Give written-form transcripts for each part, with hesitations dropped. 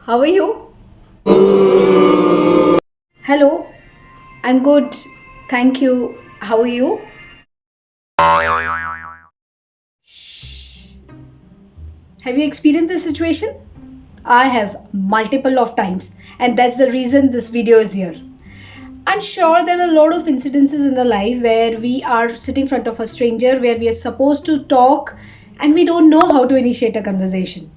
how are you? Hello, I'm good. Thank you. How are you? Have you experienced this situation? I have multiple of times, and that's the reason this video is here. I'm sure there are a lot of incidences in the life where we are sitting in front of a stranger where we are supposed to talk and we don't know how to initiate a conversation.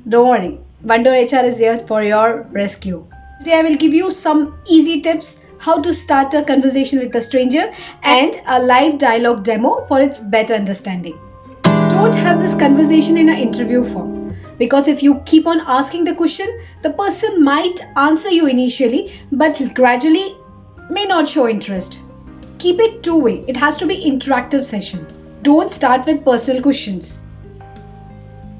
Don't worry, Wonder HR is here for your rescue. Today I will give you some easy tips how to start a conversation with a stranger and a live dialogue demo for its better understanding. Don't have this conversation in an interview form because if you keep on asking the question, the person might answer you initially but gradually may not show interest. Keep it two-way. It has to be interactive session. Don't start with personal questions.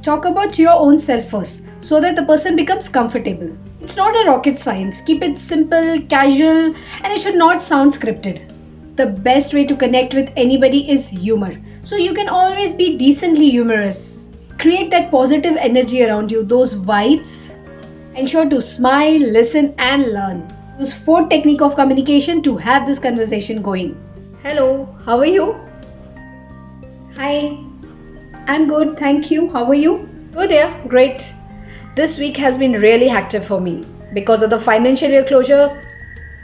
Talk about your own self first so that the person becomes comfortable. It's not a rocket science. Keep it simple, casual, and it should not sound scripted. The best way to connect with anybody is humor. So you can always be decently humorous. Create that positive energy around you, those vibes. Ensure to smile, listen, and learn. Use 4 techniques of communication to have this conversation going. Hello, how are you? Hi, I'm good, thank you. How are you? Good, yeah, great. This week has been really hectic for me because of the financial year closure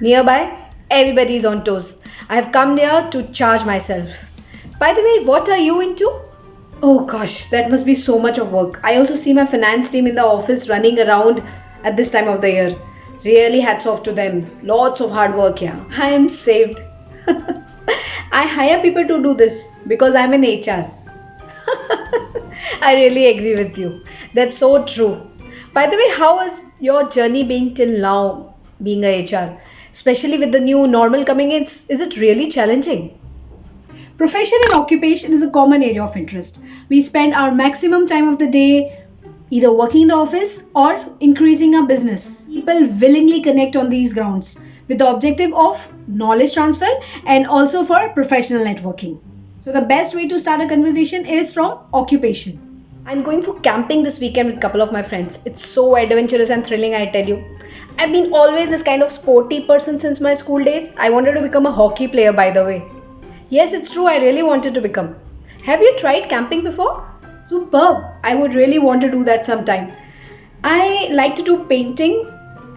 nearby. Everybody is on toes. I have come here to charge myself. By the way, what are you into? Oh gosh, that must be so much of work. I also see my finance team in the office running around at this time of the year. Really hats off to them. Lots of hard work here. I am saved. I hire people to do this because I'm in HR. I really agree with you. That's so true. By the way, how has your journey been till now being a HR? Especially with the new normal coming in, is it really challenging? Profession and occupation is a common area of interest. We spend our maximum time of the day either working in the office or increasing our business. People willingly connect on these grounds with the objective of knowledge transfer and also for professional networking. So the best way to start a conversation is from occupation. I'm going for camping this weekend with a couple of my friends. It's so adventurous and thrilling, I tell you. I've been always this kind of sporty person since my school days. I wanted to become a hockey player, by the way. Yes, it's true, I really wanted to become. Have you tried camping before? Superb. I would really want to do that sometime. I like to do painting.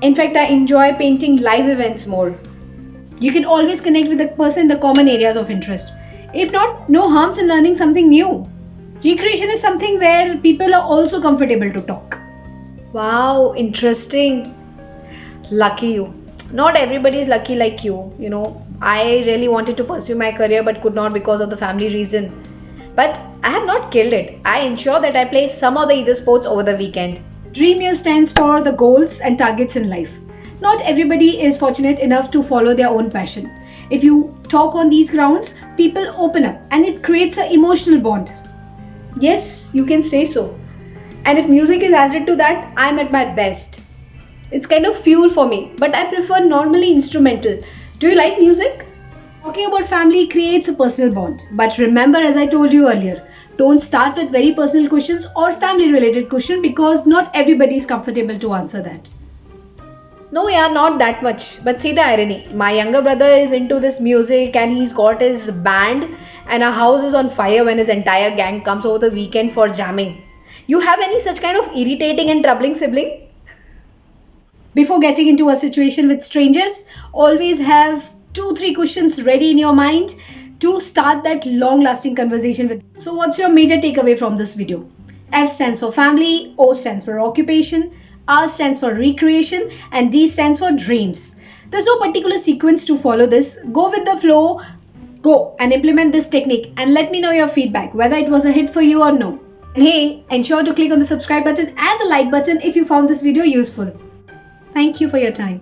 In fact, I enjoy painting live events more. You can always connect with the person in the common areas of interest. If not, no harms in learning something new. Recreation is something where people are also comfortable to talk. Wow, interesting. Lucky you. Not everybody is lucky like you. I really wanted to pursue my career but could not because of the family reason. But I have not killed it. I ensure that I play some of the either sports over the weekend. Dream year stands for the goals and targets in life. Not everybody is fortunate enough to follow their own passion. If you talk on these grounds, people open up and it creates an emotional bond. Yes, you can say so. And if music is added to that, I'm at my best. It's kind of fuel for me, but I prefer normally instrumental. Do you like music? Talking about family creates a personal bond. But remember, as I told you earlier, don't start with very personal questions or family related questions because not everybody is comfortable to answer that. No, yeah, not that much. But see the irony. My younger brother is into this music and he's got his band and our house is on fire when his entire gang comes over the weekend for jamming. You have any such kind of irritating and troubling sibling? Before getting into a situation with strangers, always have 2-3 questions ready in your mind to start that long-lasting conversation with. So what's your major takeaway from this video? F stands for family, O stands for occupation, R stands for recreation, and D stands for dreams. There's no particular sequence to follow this. Go with the flow, go and implement this technique and let me know your feedback, whether it was a hit for you or no. And hey, ensure to click on the subscribe button and the like button if you found this video useful. Thank you for your time.